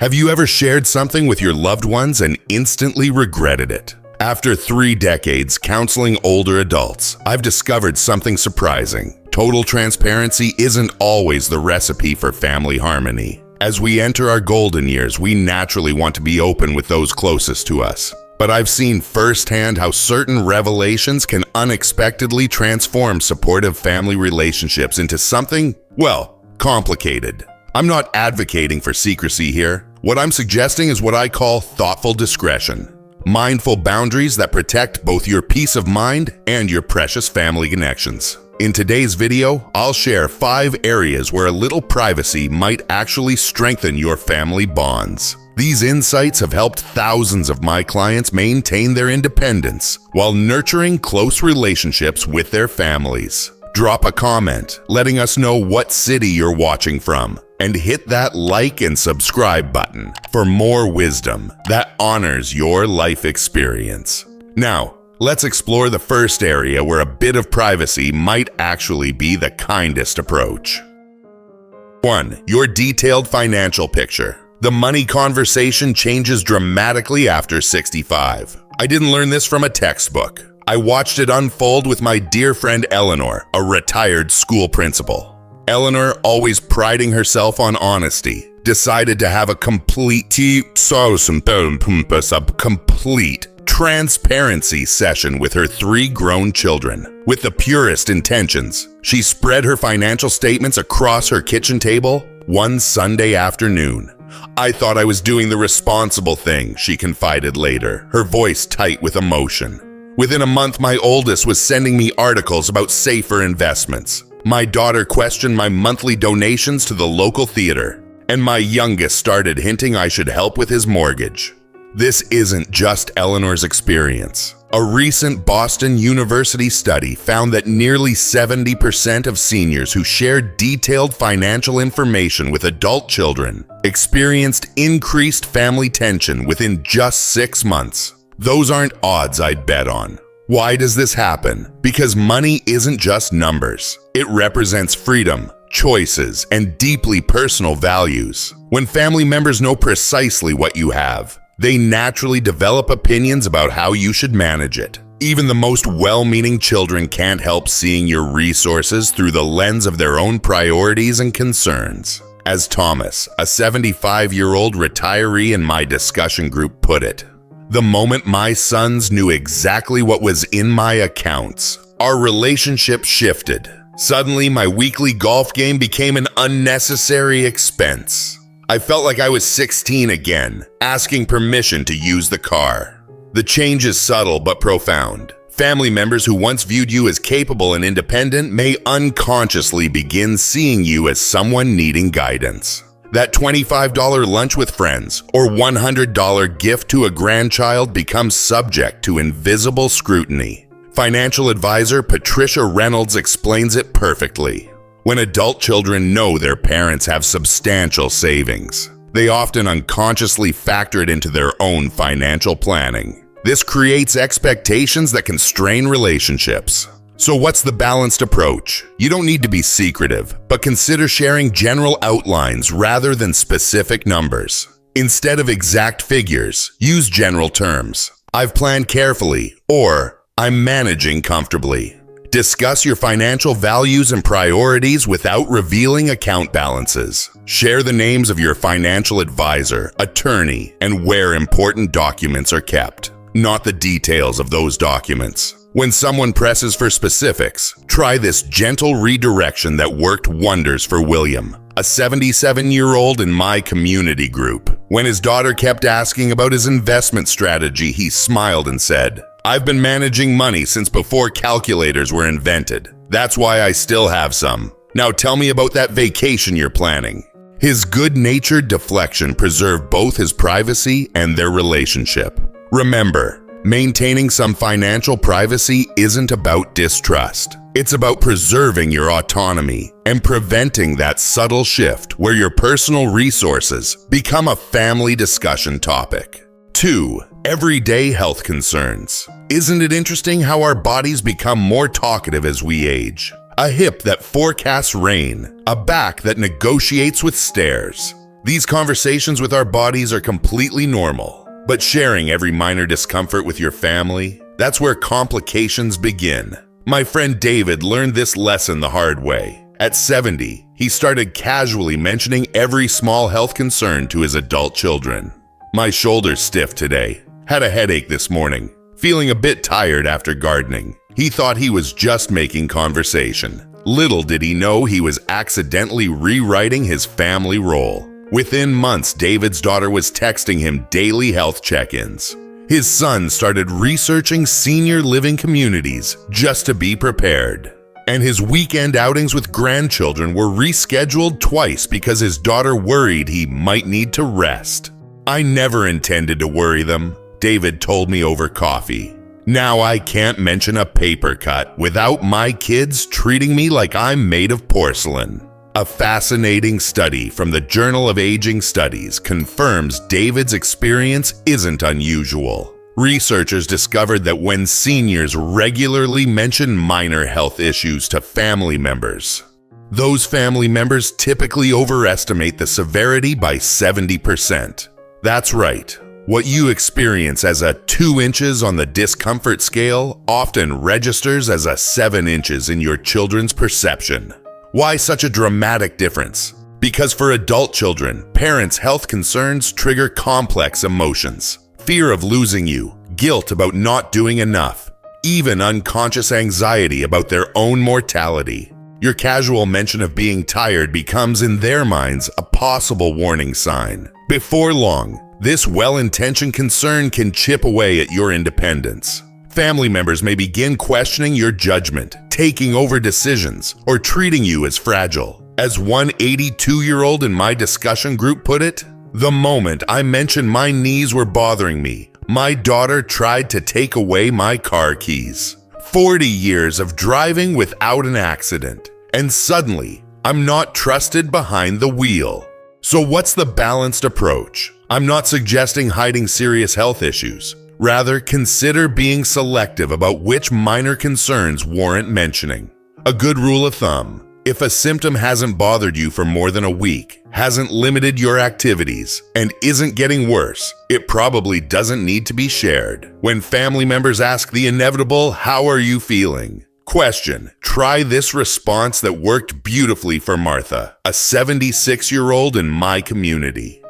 Have you ever shared something with your loved ones and instantly regretted it? After 3 decades counseling older adults, I've discovered something surprising. Total transparency isn't always the recipe for family harmony. As we enter our golden years, we naturally want to be open with those closest to us. But I've seen firsthand how certain revelations can unexpectedly transform supportive family relationships into something, well, complicated. I'm not advocating for secrecy here. What I'm suggesting is what I call thoughtful discretion. Mindful boundaries that protect both your peace of mind and your precious family connections. In today's video, I'll share 5 areas where a little privacy might actually strengthen your family bonds. These insights have helped thousands of my clients maintain their independence while nurturing close relationships with their families. Drop a comment letting us know what city you're watching from, and hit that like and subscribe button for more wisdom that honors your life experience. Now, let's explore the first area where a bit of privacy might actually be the kindest approach. 1. Your detailed financial picture. The money conversation changes dramatically after 65. I didn't learn this from a textbook. I watched it unfold with my dear friend Eleanor, a retired school principal. Eleanor, always priding herself on honesty, decided to have a complete transparency session with her 3 grown children. With the purest intentions, she spread her financial statements across her kitchen table one Sunday afternoon. "I thought I was doing the responsible thing," she confided later, her voice tight with emotion. "Within a month, my oldest was sending me articles about safer investments. My daughter questioned my monthly donations to the local theater, and my youngest started hinting I should help with his mortgage." This isn't just Eleanor's experience. A recent Boston University study found that nearly 70% of seniors who shared detailed financial information with adult children experienced increased family tension within just 6 months. Those aren't odds I'd bet on. Why does this happen? Because money isn't just numbers. It represents freedom, choices, and deeply personal values. When family members know precisely what you have, they naturally develop opinions about how you should manage it. Even the most well-meaning children can't help seeing your resources through the lens of their own priorities and concerns. As Thomas, a 75-year-old retiree in my discussion group, put it, "The moment my sons knew exactly what was in my accounts, our relationship shifted. Suddenly, my weekly golf game became an unnecessary expense. I felt like I was 16 again, asking permission to use the car." The change is subtle but profound. Family members who once viewed you as capable and independent may unconsciously begin seeing you as someone needing guidance. That $25 lunch with friends or $100 gift to a grandchild becomes subject to invisible scrutiny. Financial advisor Patricia Reynolds explains it perfectly. When adult children know their parents have substantial savings, they often unconsciously factor it into their own financial planning. This creates expectations that can strain relationships. So what's the balanced approach? You don't need to be secretive, but consider sharing general outlines rather than specific numbers. Instead of exact figures, use general terms. "I've planned carefully," or "I'm managing comfortably." Discuss your financial values and priorities without revealing account balances. Share the names of your financial advisor, attorney, and where important documents are kept, not the details of those documents. When someone presses for specifics, try this gentle redirection that worked wonders for William, a 77-year-old in my community group. When his daughter kept asking about his investment strategy, he smiled and said, "I've been managing money since before calculators were invented. That's why I still have some. Now tell me about that vacation you're planning." His good-natured deflection preserved both his privacy and their relationship. Remember, maintaining some financial privacy isn't about distrust. It's about preserving your autonomy and preventing that subtle shift where your personal resources become a family discussion topic. 2. Everyday health concerns. Isn't it interesting how our bodies become more talkative as we age? A hip that forecasts rain, a back that negotiates with stairs. These conversations with our bodies are completely normal, but sharing every minor discomfort with your family, that's where complications begin. My friend David learned this lesson the hard way. At 70, he started casually mentioning every small health concern to his adult children. My shoulder's stiff today. Had a headache this morning. Feeling a bit tired after gardening. He thought he was just making conversation. Little did he know he was accidentally rewriting his family role. Within months, David's daughter was texting him daily health check-ins. His son started researching senior living communities just to be prepared. And his weekend outings with grandchildren were rescheduled twice because his daughter worried he might need to rest. I never intended to worry them, David told me over coffee. Now I can't mention a paper cut without my kids treating me like I'm made of porcelain. A fascinating study from the Journal of Aging Studies confirms David's experience isn't unusual. Researchers discovered that when seniors regularly mention minor health issues to family members, those family members typically overestimate the severity by 70%. That's right. What you experience as a 2 inches on the discomfort scale often registers as a 7 inches in your children's perception. Why such a dramatic difference? Because for adult children, parents' health concerns trigger complex emotions. Fear of losing you, guilt about not doing enough, even unconscious anxiety about their own mortality. Your casual mention of being tired becomes, in their minds, a possible warning sign. Before long, this well-intentioned concern can chip away at your independence. Family members may begin questioning your judgment, taking over decisions, or treating you as fragile. As one 82-year-old in my discussion group put it, "The moment I mentioned my knees were bothering me, my daughter tried to take away my car keys. 40 years of driving without an accident, and suddenly, I'm not trusted behind the wheel." So what's the balanced approach? I'm not suggesting hiding serious health issues. Rather, consider being selective about which minor concerns warrant mentioning. A good rule of thumb: if a symptom hasn't bothered you for more than a week, hasn't limited your activities, and isn't getting worse, it probably doesn't need to be shared. When family members ask the inevitable, "How are you feeling?" question, try this response that worked beautifully for Martha, a 76-year-old in my community.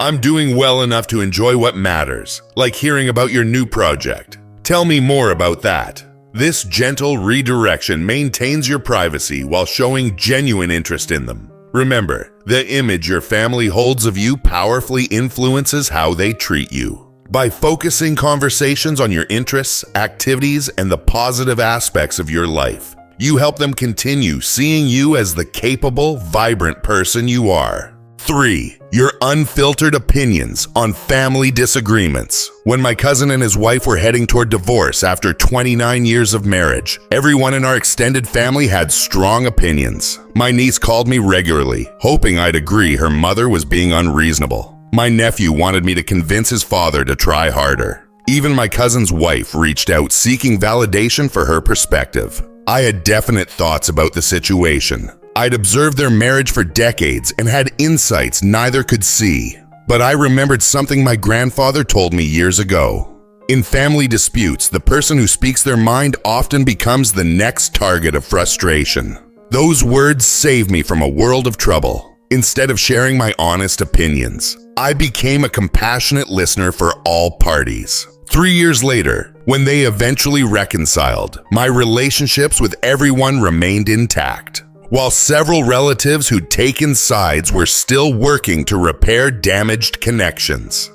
"I'm doing well enough to enjoy what matters, like hearing about your new project. Tell me more about that." This gentle redirection maintains your privacy while showing genuine interest in them. Remember, the image your family holds of you powerfully influences how they treat you. By focusing conversations on your interests, activities, and the positive aspects of your life, you help them continue seeing you as the capable, vibrant person you are. 3. Your unfiltered opinions on family disagreements. When my cousin and his wife were heading toward divorce after 29 years of marriage, everyone in our extended family had strong opinions. My niece called me regularly, hoping I'd agree her mother was being unreasonable. My nephew wanted me to convince his father to try harder. Even my cousin's wife reached out seeking validation for her perspective. I had definite thoughts about the situation. I'd observed their marriage for decades and had insights neither could see. But I remembered something my grandfather told me years ago. In family disputes, the person who speaks their mind often becomes the next target of frustration. Those words saved me from a world of trouble. Instead of sharing my honest opinions, I became a compassionate listener for all parties. 3 years later, when they eventually reconciled, my relationships with everyone remained intact, while several relatives who'd taken sides were still working to repair damaged connections.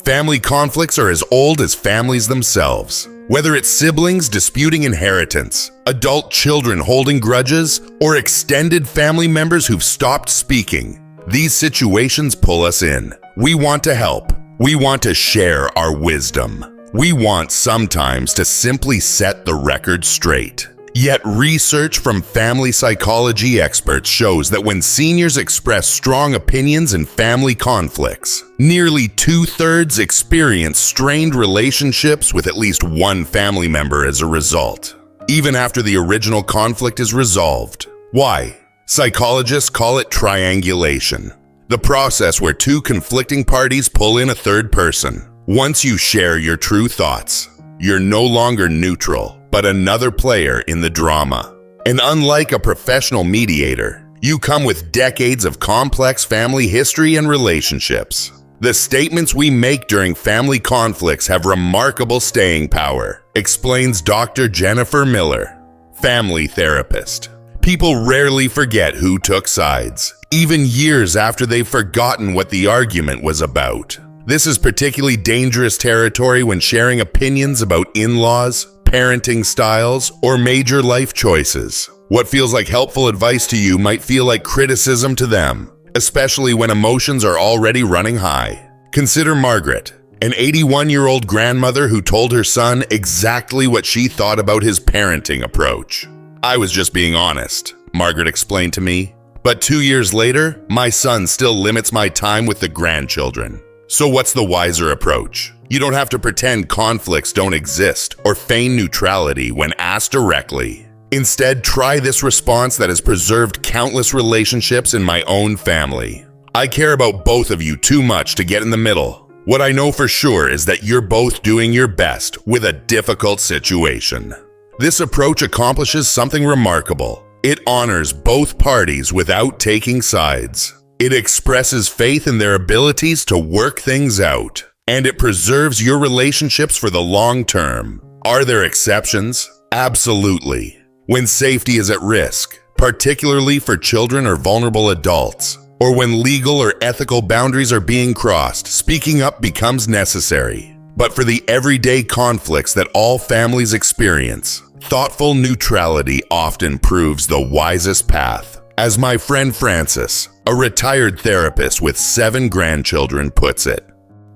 Family conflicts are as old as families themselves. Whether it's siblings disputing inheritance, adult children holding grudges, or extended family members who've stopped speaking, these situations pull us in. We want to help. We want to share our wisdom. We want sometimes to simply set the record straight. Yet research from family psychology experts shows that when seniors express strong opinions in family conflicts, nearly 2/3 experience strained relationships with at least one family member as a result, even after the original conflict is resolved. Why? Psychologists call it triangulation. the process where two conflicting parties pull in a third person. Once you share your true thoughts, you're no longer neutral, but another player in the drama. And unlike a professional mediator, you come with decades of complex family history and relationships. The statements we make during family conflicts have remarkable staying power, explains Dr. Jennifer Miller, family therapist. People rarely forget who took sides, even years after they've forgotten what the argument was about. This is particularly dangerous territory when sharing opinions about in-laws, parenting styles, or major life choices. What feels like helpful advice to you might feel like criticism to them, especially when emotions are already running high. Consider Margaret, an 81-year-old grandmother who told her son exactly what she thought about his parenting approach. "I was just being honest," Margaret explained to me. "But 2 years later, my son still limits my time with the grandchildren." So what's the wiser approach? You don't have to pretend conflicts don't exist or feign neutrality when asked directly. Instead, try this response that has preserved countless relationships in my own family. "I care about both of you too much to get in the middle. What I know for sure is that you're both doing your best with a difficult situation." This approach accomplishes something remarkable. It honors both parties without taking sides. It expresses faith in their abilities to work things out, and it preserves your relationships for the long term. Are there exceptions? Absolutely. When safety is at risk, particularly for children or vulnerable adults, or when legal or ethical boundaries are being crossed, speaking up becomes necessary. But for the everyday conflicts that all families experience, thoughtful neutrality often proves the wisest path. As my friend Francis, a retired therapist with 7 grandchildren, puts it,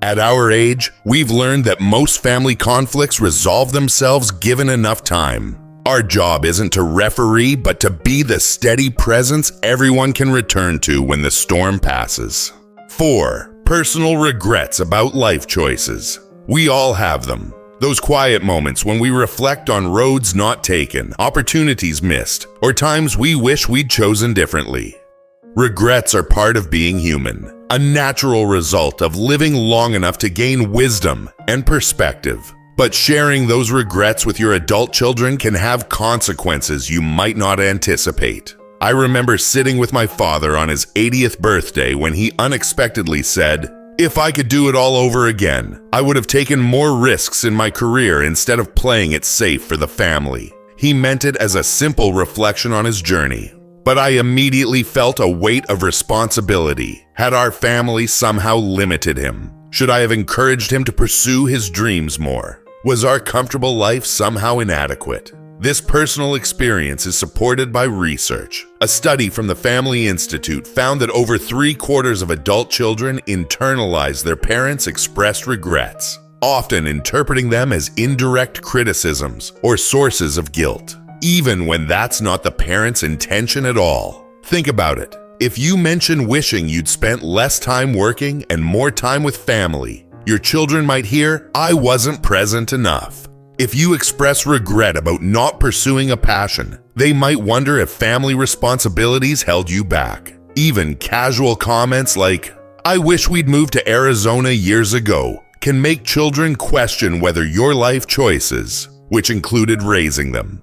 "At our age, we've learned that most family conflicts resolve themselves given enough time. Our job isn't to referee, but to be the steady presence everyone can return to when the storm passes." 4. Personal regrets about life choices. We all have them. Those quiet moments when we reflect on roads not taken, opportunities missed, or times we wish we'd chosen differently. Regrets are part of being human, a natural result of living long enough to gain wisdom and perspective. But sharing those regrets with your adult children can have consequences you might not anticipate. I remember sitting with my father on his 80th birthday when he unexpectedly said, "If I could do it all over again, I would have taken more risks in my career instead of playing it safe for the family." He meant it as a simple reflection on his journey. But I immediately felt a weight of responsibility. Had our family somehow limited him? Should I have encouraged him to pursue his dreams more? Was our comfortable life somehow inadequate? This personal experience is supported by research. A study from the Family Institute found that over 3/4 of adult children internalize their parents' expressed regrets, often interpreting them as indirect criticisms or sources of guilt, even when that's not the parent's intention at all. Think about it. If you mention wishing you'd spent less time working and more time with family, your children might hear, "I wasn't present enough." If you express regret about not pursuing a passion, they might wonder if family responsibilities held you back. Even casual comments like, "I wish we'd moved to Arizona years ago," can make children question whether your life choices, which included raising them,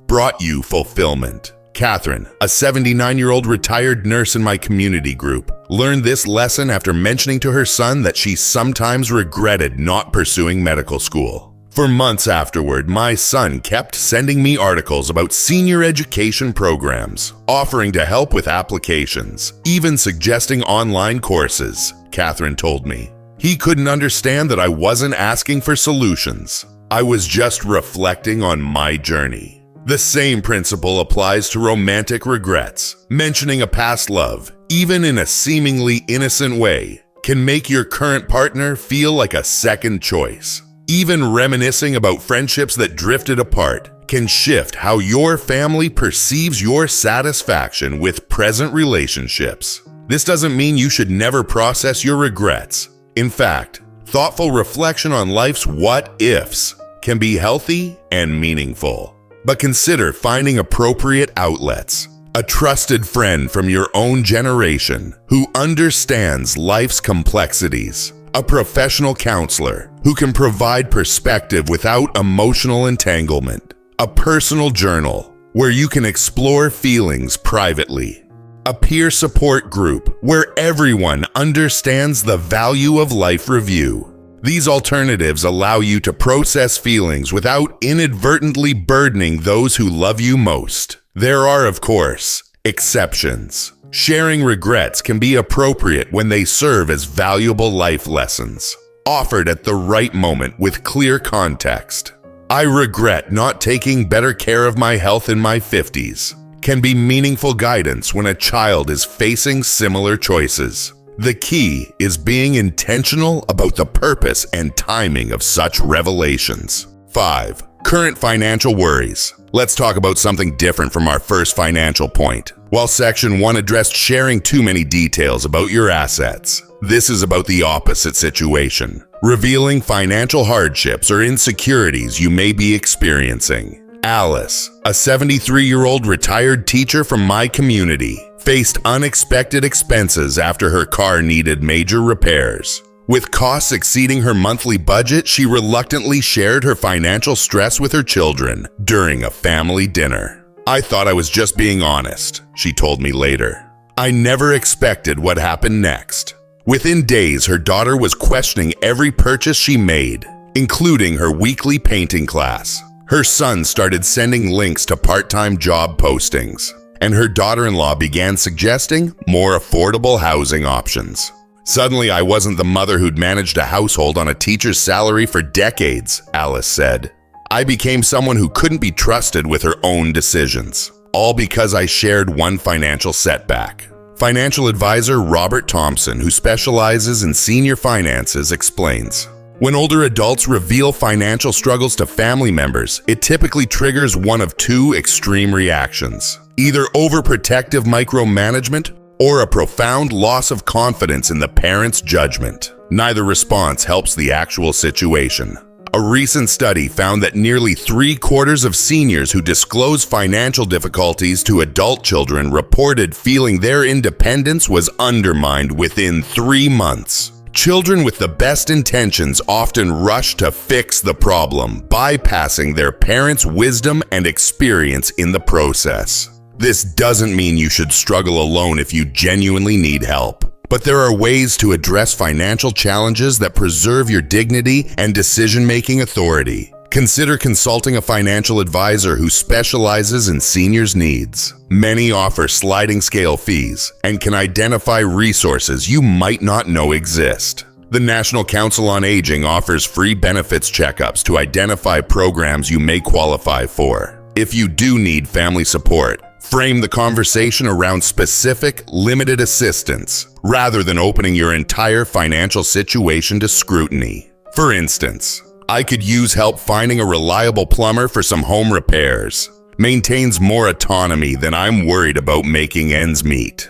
brought you fulfillment. Catherine, a 79-year-old retired nurse in my community group, learned this lesson after mentioning to her son that she sometimes regretted not pursuing medical school. For months afterward, my son kept sending me articles about senior education programs, offering to help with applications, even suggesting online courses, Catherine told me. He couldn't understand that I wasn't asking for solutions. I was just reflecting on my journey. The same principle applies to romantic regrets. Mentioning a past love, even in a seemingly innocent way, can make your current partner feel like a second choice. Even reminiscing about friendships that drifted apart can shift how your family perceives your satisfaction with present relationships. This doesn't mean you should never process your regrets. In fact, thoughtful reflection on life's what-ifs can be healthy and meaningful. But consider finding appropriate outlets. A trusted friend from your own generation who understands life's complexities. A professional counselor who can provide perspective without emotional entanglement. A personal journal where you can explore feelings privately. A peer support group where everyone understands the value of life review. These alternatives allow you to process feelings without inadvertently burdening those who love you most. There are, of course, exceptions. Sharing regrets can be appropriate when they serve as valuable life lessons, offered at the right moment with clear context. I regret not taking better care of my health in my 50s. Can be meaningful guidance when a child is facing similar choices. The key is being intentional about the purpose and timing of such revelations. 5. Current financial worries. Let's talk about something different from our first financial point. While Section 1 addressed sharing too many details about your assets, this is about the opposite situation, revealing financial hardships or insecurities you may be experiencing. Alice, a 73-year-old retired teacher from my community, faced unexpected expenses after her car needed major repairs. With costs exceeding her monthly budget, she reluctantly shared her financial stress with her children during a family dinner. I thought I was just being honest, she told me later. I never expected what happened next. Within days, her daughter was questioning every purchase she made, including her weekly painting class. Her son started sending links to part-time job postings, and her daughter-in-law began suggesting more affordable housing options. Suddenly, I wasn't the mother who'd managed a household on a teacher's salary for decades, Alice said. I became someone who couldn't be trusted with her own decisions, all because I shared one financial setback. Financial advisor Robert Thompson, who specializes in senior finances, explains, when older adults reveal financial struggles to family members, it typically triggers one of two extreme reactions, either overprotective micromanagement or a profound loss of confidence in the parent's judgment. Neither response helps the actual situation. A recent study found that nearly 3/4 of seniors who disclose financial difficulties to adult children reported feeling their independence was undermined within 3 months. Children with the best intentions often rush to fix the problem, bypassing their parents' wisdom and experience in the process. This doesn't mean you should struggle alone if you genuinely need help. But there are ways to address financial challenges that preserve your dignity and decision-making authority. Consider consulting a financial advisor who specializes in seniors' needs. Many offer sliding scale fees and can identify resources you might not know exist. The National Council on Aging offers free benefits checkups to identify programs you may qualify for. If you do need family support, frame the conversation around specific, limited assistance, rather than opening your entire financial situation to scrutiny. For instance, I could use help finding a reliable plumber for some home repairs. Maintains more autonomy than I'm worried about making ends meet.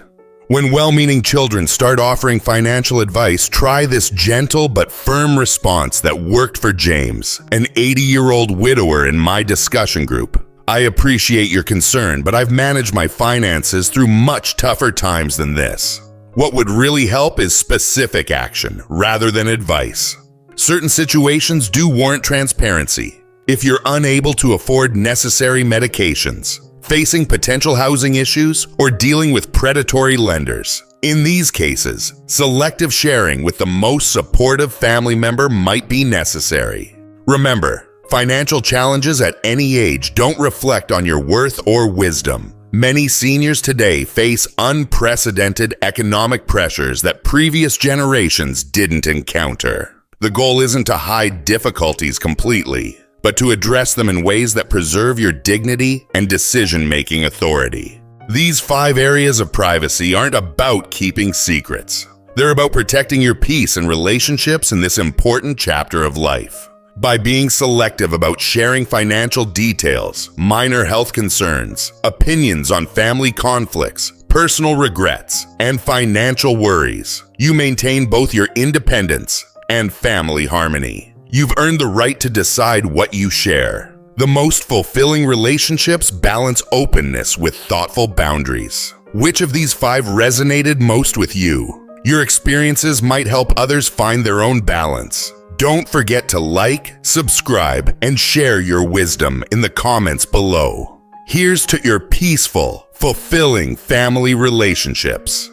When well-meaning children start offering financial advice, try this gentle but firm response that worked for James, an 80-year-old widower in my discussion group. I appreciate your concern, but I've managed my finances through much tougher times than this. What would really help is specific action rather than advice. Certain situations do warrant transparency. If you're unable to afford necessary medications, facing potential housing issues, or dealing with predatory lenders. In these cases, selective sharing with the most supportive family member might be necessary. Remember, financial challenges at any age don't reflect on your worth or wisdom. Many seniors today face unprecedented economic pressures that previous generations didn't encounter. The goal isn't to hide difficulties completely, but to address them in ways that preserve your dignity and decision-making authority. These 5 areas of privacy aren't about keeping secrets. They're about protecting your peace and relationships in this important chapter of life. By being selective about sharing financial details, minor health concerns, opinions on family conflicts, personal regrets, and financial worries, you maintain both your independence and family harmony. You've earned the right to decide what you share. The most fulfilling relationships balance openness with thoughtful boundaries. Which of these 5 resonated most with you? Your experiences might help others find their own balance. Don't forget to like, subscribe, and share your wisdom in the comments below. Here's to your peaceful, fulfilling family relationships.